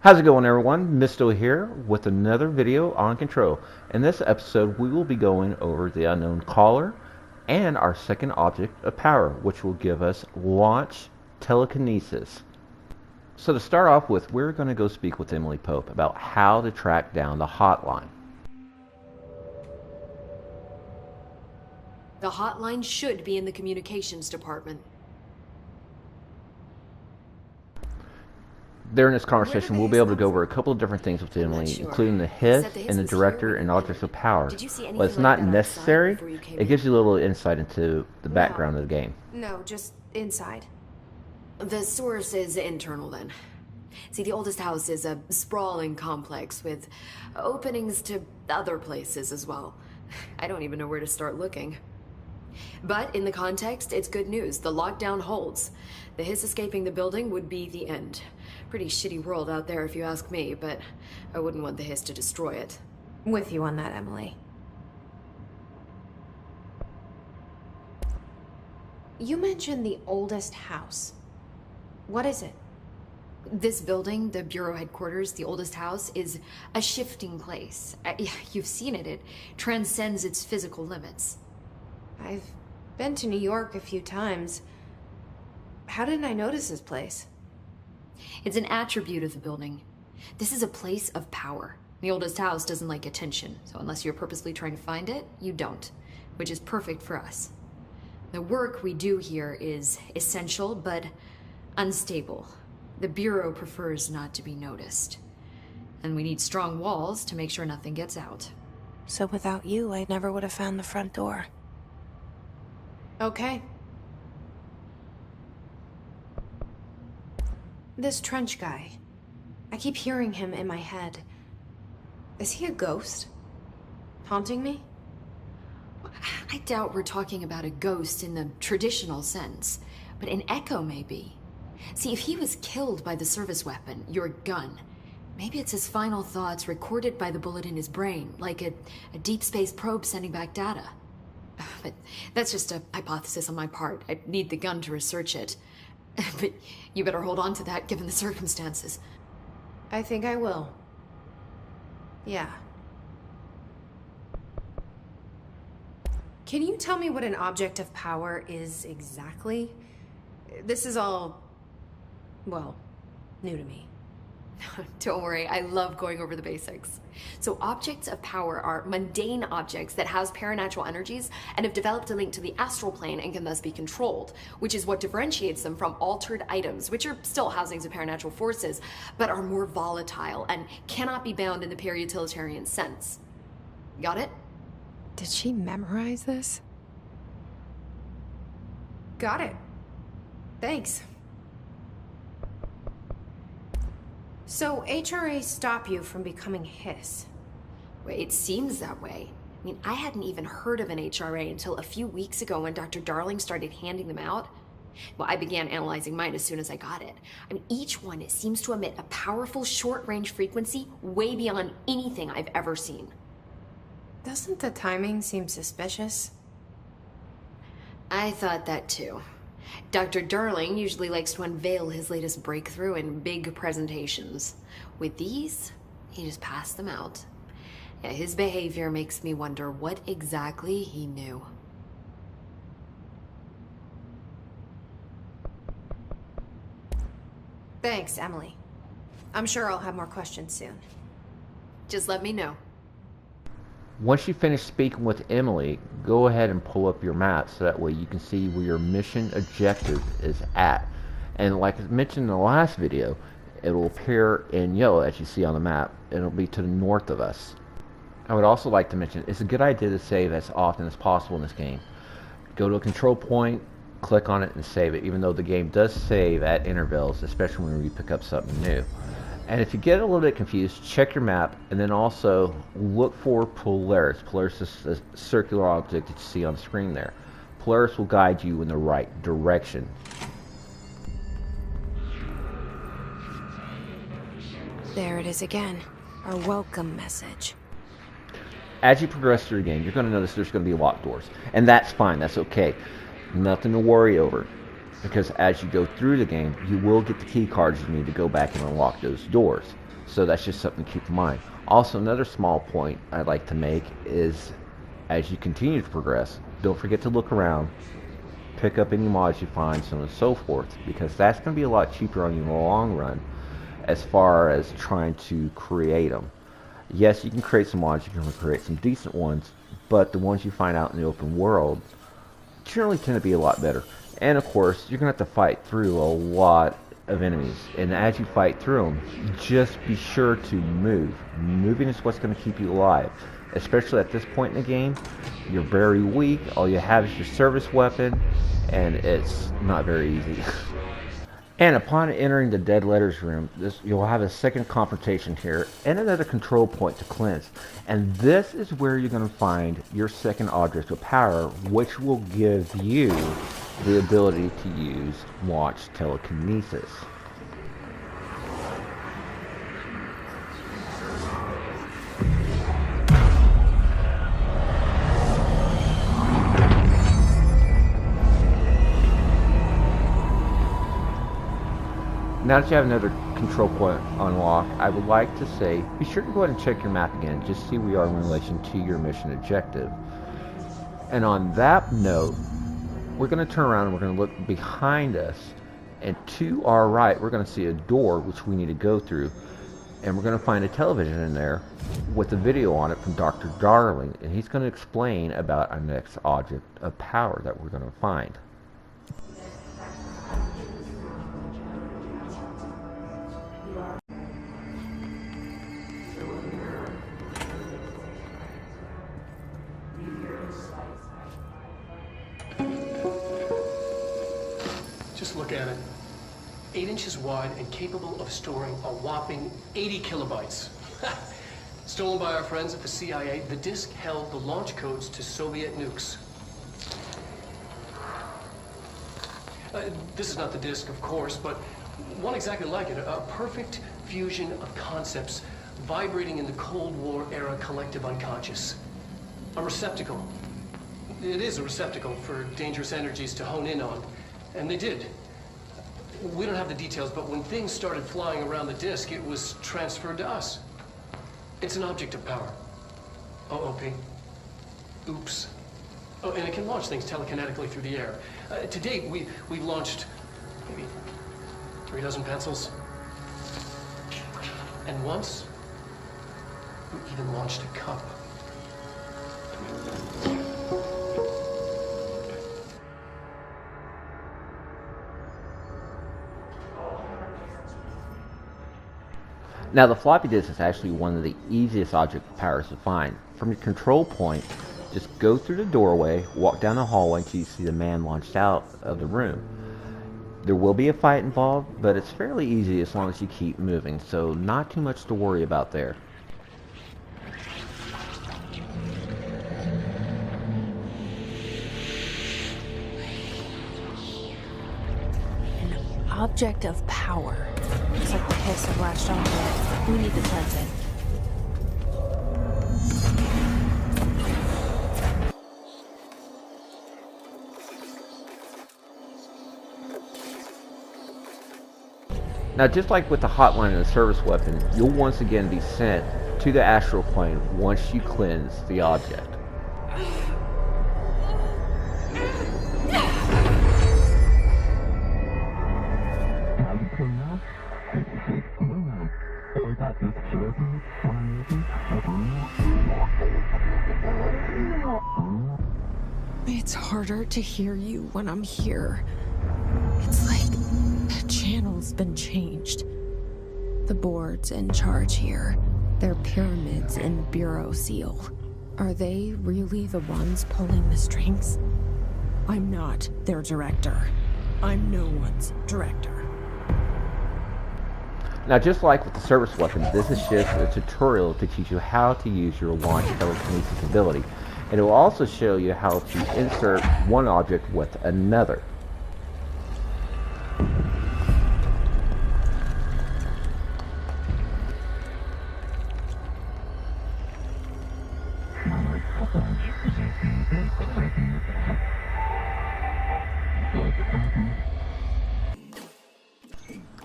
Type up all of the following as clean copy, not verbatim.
How's it going, everyone? Misto here with another video on control. In this episode we will be going over the Unkowncaller and our second object of power, which will give us launch telekinesis. So to start off with, we're going to go speak with Emily Pope about how to track down the hotline. The hotline should be in the communications department. During this conversation, we'll be able to go over a couple of different things with Emily, including the hiss and the director and objects of power. Well, it's not necessary. It gives you a little insight into the background of the game. No, just inside. The source is internal then. See, the oldest house is a sprawling complex with openings to other places as well. I don't even know where to start looking. But in the context, it's good news. The lockdown holds. The hiss escaping the building would be the end. Pretty shitty world out there if you ask me, but I wouldn't want the hiss to destroy it. With you on that, Emily. You mentioned the oldest house. What is it? This building, the bureau headquarters, the oldest house, is a shifting place. You've seen it. It transcends its physical limits. I've been to New York a few times. How didn't I notice this place? It's an attribute of the building. This is a place of power. The oldest house doesn't like attention, so unless you're purposely trying to find it, you don't, which is perfect for us. The work we do here is essential, but unstable. The Bureau prefers not to be noticed. And we need strong walls to make sure nothing gets out. So without you, I never would have found the front door. Okay. This Trench guy. I keep hearing him in my head. Is he a ghost? Haunting me? I doubt we're talking about a ghost in the traditional sense, but an echo maybe. See, if he was killed by the service weapon, your gun, maybe it's his final thoughts recorded by the bullet in his brain, like a deep space probe sending back data. But that's just a hypothesis on my part. I'd need the gun to research it. But you better hold on to that given the circumstances. I think I will. Yeah. Can you tell me what an object of power is exactly? This is all, well, new to me. Don't worry, I love going over the basics. So objects of power are mundane objects that house paranatural energies and have developed a link to the astral plane and can thus be controlled, which is what differentiates them from altered items, which are still housings of paranatural forces, but are more volatile and cannot be bound in the peri-utilitarian sense. Got it? Did she memorize this? Got it. Thanks. So HRA stop you from becoming hiss? Well, it seems that way. I mean, I hadn't even heard of an HRA until a few weeks ago when Dr. Darling started handing them out. Well, I began analyzing mine as soon as I got it. I mean, each one seems to emit a powerful short-range frequency way beyond anything I've ever seen. Doesn't the timing seem suspicious? I thought that too. Dr. Darling usually likes to unveil his latest breakthrough in big presentations. With these, he just passed them out. Yeah, his behavior makes me wonder what exactly he knew. Thanks, Emily. I'm sure I'll have more questions soon. Just let me know. Once you finish speaking with Emily, go ahead and pull up your map so that way you can see where your mission objective is at. And like I mentioned in the last video, it will appear in yellow as you see on the map. It'll be to the north of us. I would also like to mention it's a good idea to save as often as possible in this game. Go to a control point, click on it and save it, even though the game does save at intervals, especially when you pick up something new. And if you get a little bit confused, check your map and then also look for Polaris. Polaris is a circular object that you see on the screen there. Polaris will guide you in the right direction. There it is again. Our welcome message. As you progress through the game, you're going to notice there's going to be locked doors. And that's fine, that's okay. Nothing to worry over. because as you go through the game, you will get the key cards you need to go back and unlock those doors. So that's just something to keep in mind. Also, another small point I'd like to make is as you continue to progress, don't forget to look around, pick up any mods you find, so on and so forth, because that's going to be a lot cheaper on you in the long run as far as trying to create them. Yes, you can create some mods, you can create some decent ones, but the ones you find out in the open world generally tend to be a lot better. And of course, you're going to have to fight through a lot of enemies, and as you fight through them, just be sure to move. Moving is what's going to keep you alive, especially at this point in the game. You're very weak, all you have is your service weapon, and it's not very easy. And upon entering the Dead Letters room, you'll have a second confrontation here and another control point to cleanse. And this is where you're going to find your second object of power, which will give you the ability to use launch telekinesis. Now that you have another control point unlocked, I would like to say, be sure to go ahead and check your map again, just see where you are in relation to your mission objective. And on that note, we're going to turn around and we're going to look behind us, and to our right, we're going to see a door which we need to go through, and we're going to find a television in there with a video on it from Dr. Darling, and he's going to explain about our next object of power that we're going to find. Just look at it. 8 inches wide and capable of storing a whopping 80 kilobytes. Stolen by our friends at the CIA, the disk held the launch codes to Soviet nukes. This is not the disk, of course, but one exactly like it. A perfect fusion of concepts vibrating in the Cold War era collective unconscious. A receptacle. It is a receptacle for dangerous energies to hone in on. And they did. We don't have the details, but when things started flying around the disk, it was transferred to us. It's an object of power. OOP. Oops. Oh, and it can launch things telekinetically through the air. To date, we've launched maybe 3 dozen pencils. And once, we even launched a cup. Now, the floppy disk is actually one of the easiest object powers to find. From your control point, just go through the doorway, walk down the hallway until you see the man launched out of the room. There will be a fight involved, but it's fairly easy as long as you keep moving, so not too much to worry about there. An object of power. Looks like the hiss have latched onto it. We need to cleanse it. Now, just like with the hotline and the service weapon, you'll once again be sent to the astral plane once you cleanse the object. It's harder to hear you when I'm here. It's like the channel's been changed. The board's in charge here. They're pyramids in the Bureau seal. Are they really the ones pulling the strings? I'm not their director. I'm no one's director. Now, just like with the service weapon, this is just a tutorial to teach you how to use your launch telekinesis ability. And it will also show you how to insert one object with another.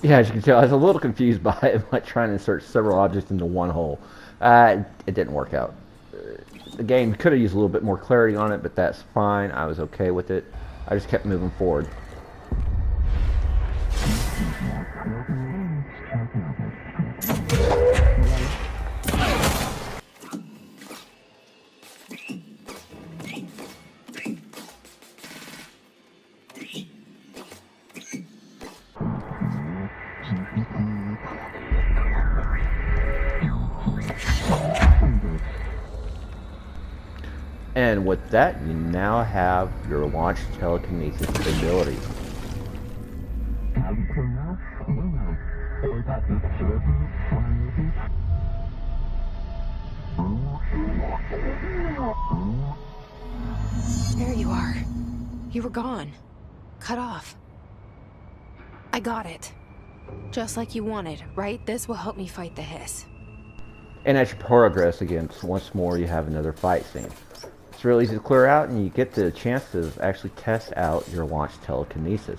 Yeah, as you can tell, I was a little confused by it, by trying to insert several objects into one hole. It didn't work out. The game could have used a little bit more clarity on it, but that's fine. I was okay with it. I just kept moving forward. And with that, you now have your launch telekinesis ability. There you are. You were gone. Cut off. I got it. Just like you wanted, right? This will help me fight the hiss. And as you progress against once more, you have another fight scene. It's really easy to clear out, and you get the chance to actually test out your launch telekinesis.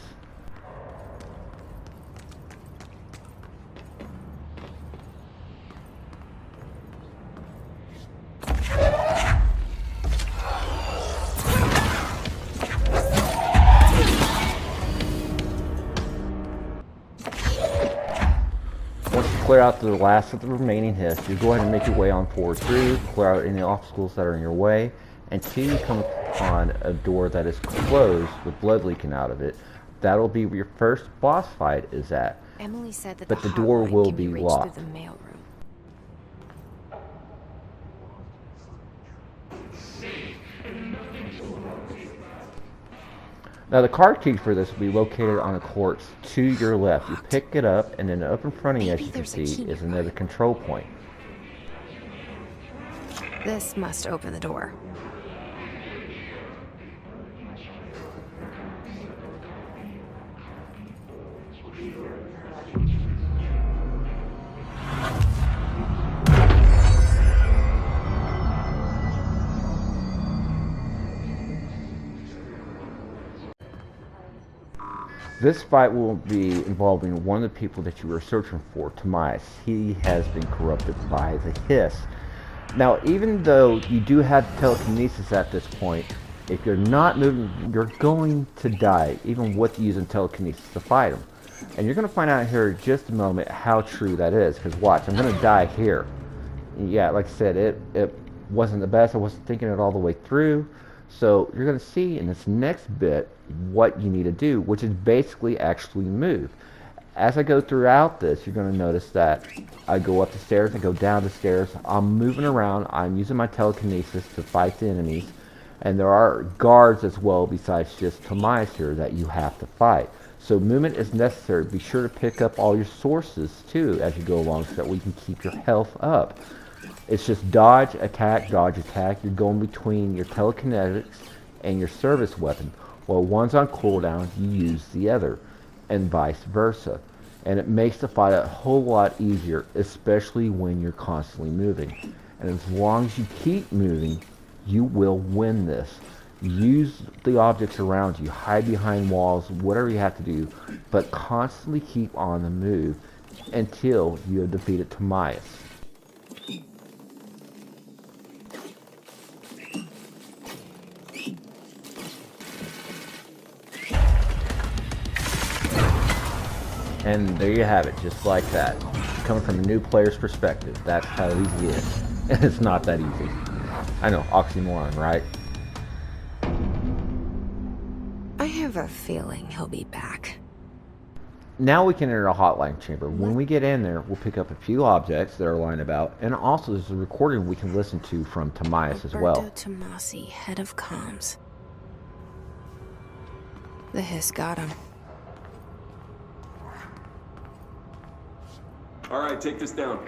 Once you clear out the last of the remaining hiss, you go ahead and make your way on forward through, clear out any obstacles that are in your way, until you come upon a door that is closed with blood leaking out of it. That'll be where your first boss fight is at. Emily said that But the door hotline will can be reached locked. through the mailroom. Now the card key for this will be located on a corpse to your left. You pick it up, and then up in front of you, as Maybe you can there's a see, key is nearby. another control point. This must open the door. This fight will be involving one of the people that you were searching for, Tomias. He has been corrupted by the hiss. Now, even though you do have telekinesis at this point, if you're not moving, you're going to die, even with using telekinesis to fight him. And you're going to find out here in just a moment how true that is, because watch, I'm going to die here. Yeah, like I said, it wasn't the best. I wasn't thinking it all the way through. So you're going to see in this next bit what you need to do, which is basically actually move. As I go throughout this, you're going to notice that I go up the stairs, I go down the stairs, I'm moving around, I'm using my telekinesis to fight the enemies, and there are guards as well besides just Tomias here that you have to fight. So movement is necessary. Be sure to pick up all your sources too as you go along so that we can keep your health up. It's just dodge, attack, dodge, attack. You're going between your telekinetics and your service weapon. While one's on cooldown, you use the other, and vice versa. And it makes the fight a whole lot easier, especially when you're constantly moving. And as long as you keep moving, you will win this. Use the objects around you, hide behind walls, whatever you have to do, but constantly keep on the move until you have defeated Tomias. And there you have it, just like that. Coming from a new player's perspective, that's how easy it is. And it's not that easy. I know, oxymoron, right? I have a feeling he'll be back. Now we can enter a hotline chamber. When we get in there, we'll pick up a few objects that are lying about, and also there's a recording we can listen to from Tomias as well. Roberto Tomasi, head of comms. The hiss got him. All right, take this down.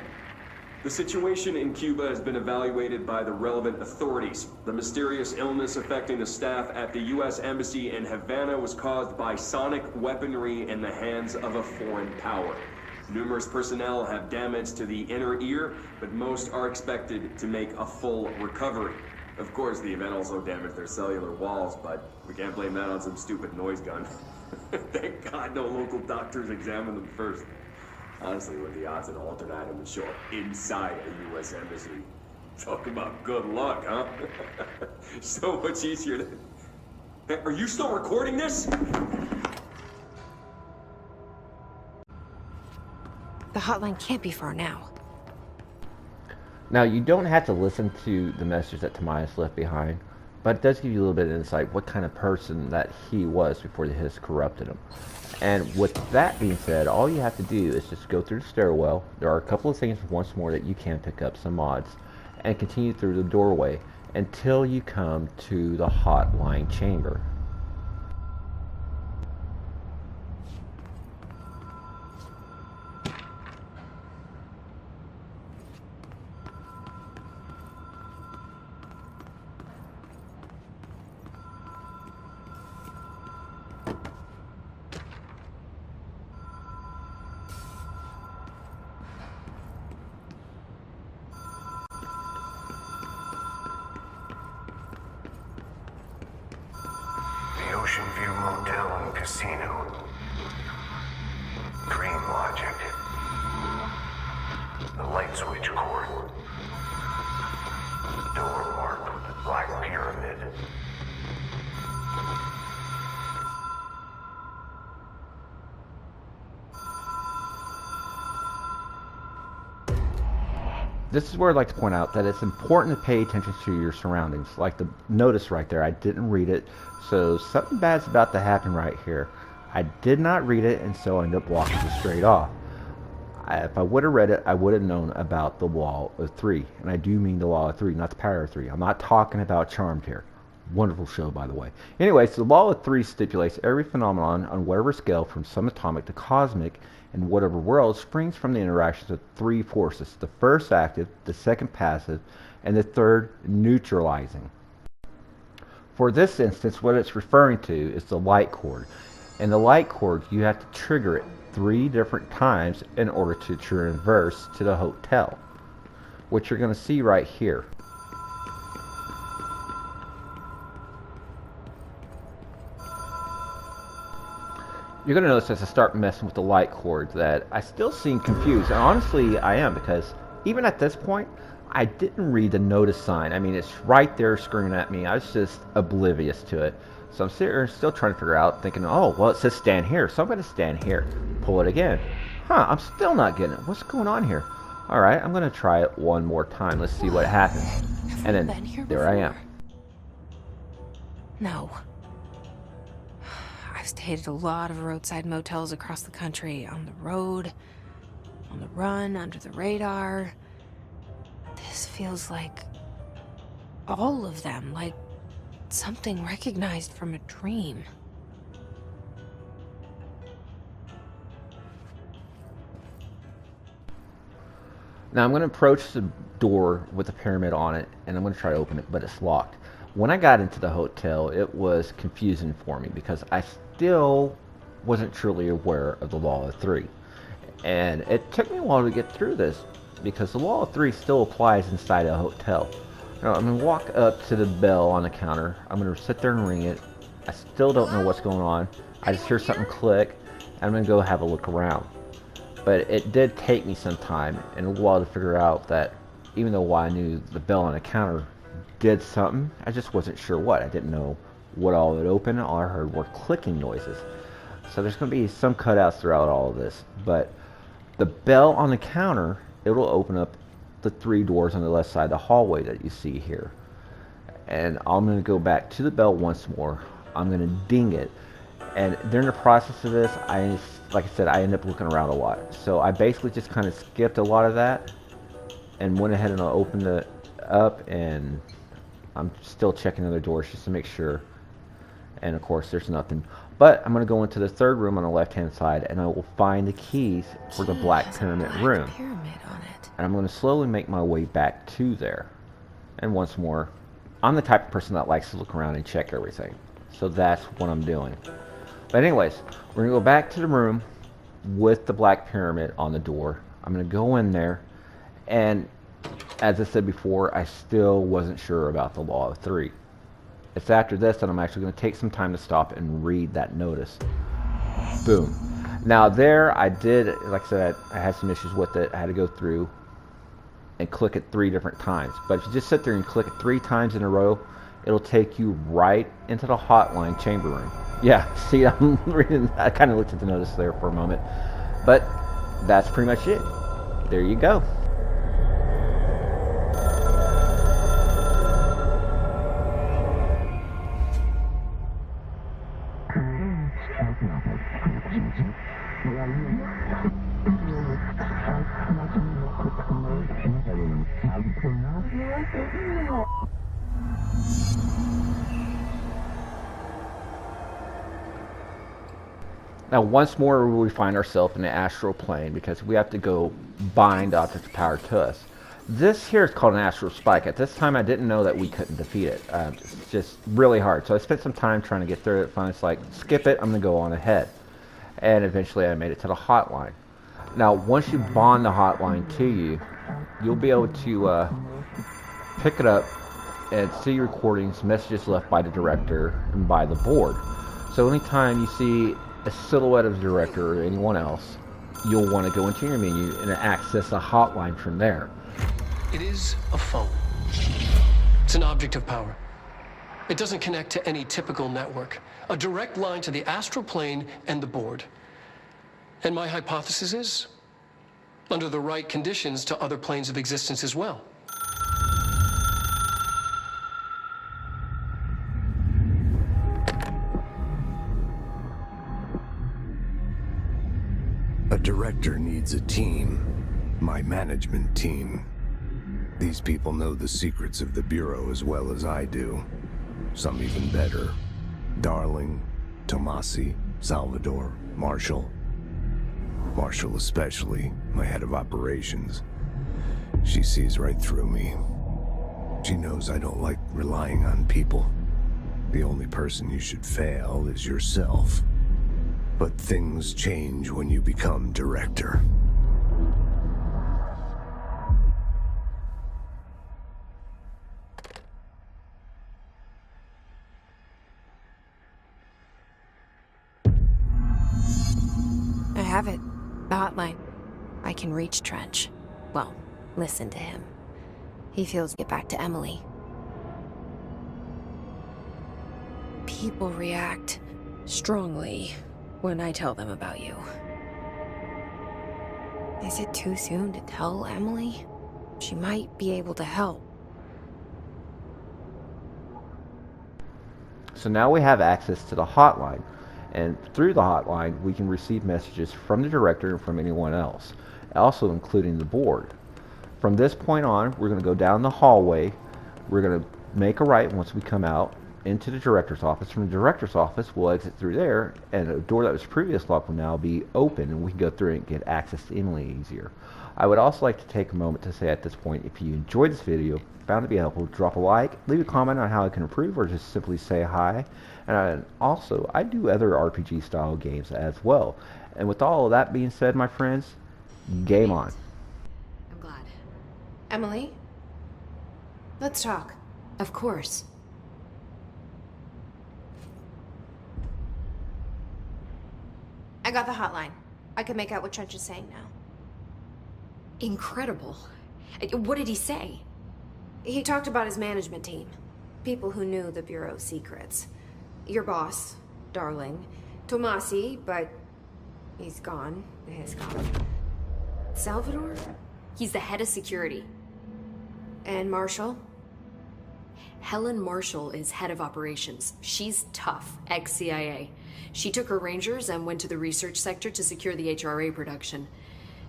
The situation in Cuba has been evaluated by the relevant authorities. The mysterious illness affecting the staff at the U.S. Embassy in Havana was caused by sonic weaponry in the hands of a foreign power. Numerous personnel have damage to the inner ear, but most are expected to make a full recovery. Of course, the event also damaged their cellular walls, but we can't blame that on some stupid noise gun. Thank God no local doctors examined them first. Honestly, what the odds an alternate item would show up inside a U.S. embassy? Talk about good luck, huh? So much easier to... Hey, are you still recording this? The hotline can't be far now. Now, you don't have to listen to the message that Tobias left behind, but it does give you a little bit of insight what kind of person that he was before the Hiss corrupted him. And with that being said, all you have to do is just go through the stairwell. There are a couple of things once more that you can pick up, some mods, and continue through the doorway until you come to the hotline chamber. The Ocean View Motel and Casino. Dream logic. The light switch cord. Door marked with the Black Pyramid. This is where I'd like to point out that it's important to pay attention to your surroundings. Like the notice right there, I didn't read it, so something bad's about to happen right here. I did not read it, and so I ended up walking it straight off. If I would have read it, I would have known about the Law of Three, and I do mean the Law of Three, not the Power of Three. I'm not talking about Charmed here. Wonderful show, by the way. Anyway, so the Law of Three stipulates every phenomenon on whatever scale, from subatomic to cosmic, in whatever world, springs from the interactions of three forces. The first active, the second passive, and the third neutralizing. For this instance, what it's referring to is the light cord. And the light cord, you have to trigger it 3 different times in order to traverse to the hotel, which you're going to see right here. You're going to notice as I start messing with the light cord that I still seem confused. And honestly, I am, because even at this point, I didn't read the notice sign. I mean, it's right there screaming at me. I was just oblivious to it. So I'm sitting here still trying to figure out, thinking, oh, well, it says stand here, so I'm going to stand here. Pull it again. Huh, I'm still not getting it. What's going on here? All right, I'm going to try it one more time. Let's see what happens. And then there I am. No. I've stayed at a lot of roadside motels across the country, on the road, on the run, under the radar. This feels like all of them, like something recognized from a dream. Now I'm going to approach the door with the pyramid on it, and I'm going to try to open it, but it's locked. When I got into the hotel, it was confusing for me because I still wasn't truly aware of the Law of Three. And it took me a while to get through this because the Law of Three still applies inside a hotel. Now, I'm going to walk up to the bell on the counter. I'm going to sit there and ring it. I still don't know what's going on. I just hear something click, and I'm going to go have a look around. But it did take me some time and a while to figure out that even though I knew the bell on the counter did something, I just wasn't sure what. I didn't know what all it opened. All I heard were clicking noises. So there's going to be some cutouts throughout all of this. But the bell on the counter, it will open up the 3 doors on the left side of the hallway that you see here. And I'm going to go back to the bell once more. I'm going to ding it. And during the process of this, like I said, I end up looking around a lot. So I basically just kind of skipped a lot of that and went ahead and opened it up, and I'm still checking other doors just to make sure. And of course, there's nothing. But I'm going to go into the 3rd room on the left-hand side, and I will find the keys for the Black Pyramid room. And I'm going to slowly make my way back to there. And once more, I'm the type of person that likes to look around and check everything. So that's what I'm doing. But anyways, we're going to go back to the room with the Black Pyramid on the door. I'm going to go in there, and as I said before, I still wasn't sure about the Law of Three. It's after this that I'm actually going to take some time to stop and read that notice. Boom. Now there, I did, like I said, I had some issues with it. I had to go through and click it 3 different times. But if you just sit there and click it 3 times in a row, it'll take you right into the hotline chamber room. Yeah, see, I'm reading, I kind of looked at the notice there for a moment. But that's pretty much it. There you go. Now, once more, we find ourselves in the astral plane because we have to go bind objects of power to us. This here is called an astral spike. At this time, I didn't know that we couldn't defeat it. It's just really hard. So I spent some time trying to get through it. Finally, it's like, skip it, I'm going to go on ahead. And eventually, I made it to the hotline. Now, once you bond the hotline to you, you'll be able to pick it up and see recordings, messages left by the director and by the board. So anytime you see a silhouette of the director or anyone else, you'll want to go into your menu and access a hotline from there. It is a phone. It's an object of power. It doesn't connect to any typical network. A direct line to the astral plane and the board. And my hypothesis is, under the right conditions, to other planes of existence as well. A director needs a team. My management team. These people know the secrets of the Bureau as well as I do. Some even better. Darling, Tomasi, Salvador, Marshall. Marshall especially, my head of operations. She sees right through me. She knows I don't like relying on people. The only person you should fail is yourself. But things change when you become director. I have it. The hotline. I can reach Trench. Well, listen to him. He feels get back to Emily. People react strongly when I tell them about you. Is it too soon to tell Emily? She might be able to help. So now we have access to the hotline. And through the hotline, we can receive messages from the director and from anyone else, also including the board. From this point on, we're going to go down the hallway. We're going to make a right once we come out into the director's office. From the director's office, we'll exit through there, and a door that was previously locked will now be open, and we can go through and get access to Emily easier. I would also like to take a moment to say at this point, if you enjoyed this video, found it to be helpful, drop a like, leave a comment on how I can improve, or just simply say hi. And also, I do other RPG style games as well. And with all of that being said, my friends, game on. I'm glad. Emily? Let's talk. Of course. I got the hotline. I can make out what Trench is saying now. Incredible. What did he say? He talked about his management team. People who knew the Bureau's secrets. Your boss, Darling. Tomasi, but he's gone. He's gone. Salvador? He's the head of security. And Marshall? Helen Marshall is head of operations. She's tough, ex-CIA. She took her Rangers and went to the research sector to secure the HRA production.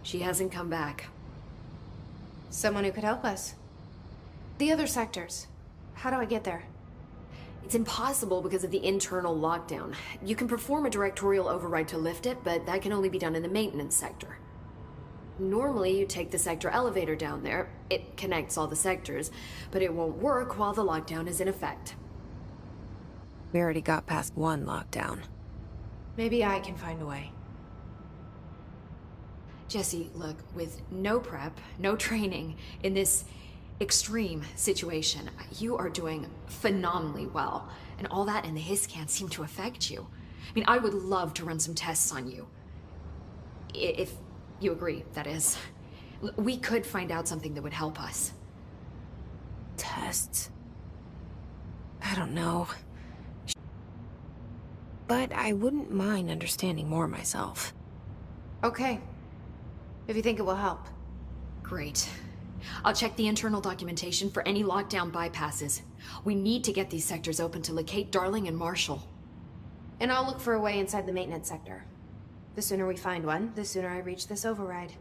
She hasn't come back. Someone who could help us. The other sectors. How do I get there? It's impossible because of the internal lockdown. You can perform a directorial override to lift it, but that can only be done in the maintenance sector. Normally, you take the sector elevator down there. It connects all the sectors, but it won't work while the lockdown is in effect. We already got past one lockdown. Maybe I can find a way. Jesse, look, with no prep, no training, in this extreme situation, you are doing phenomenally well. And all that and the hiss can't seem to affect you. I mean, I would love to run some tests on you. If you agree, that is. We could find out something that would help us. Tests? I don't know. But I wouldn't mind understanding more myself. Okay. If you think it will help. Great. I'll check the internal documentation for any lockdown bypasses. We need to get these sectors open to locate Darling and Marshall. And I'll look for a way inside the maintenance sector. The sooner we find one, the sooner I reach this override.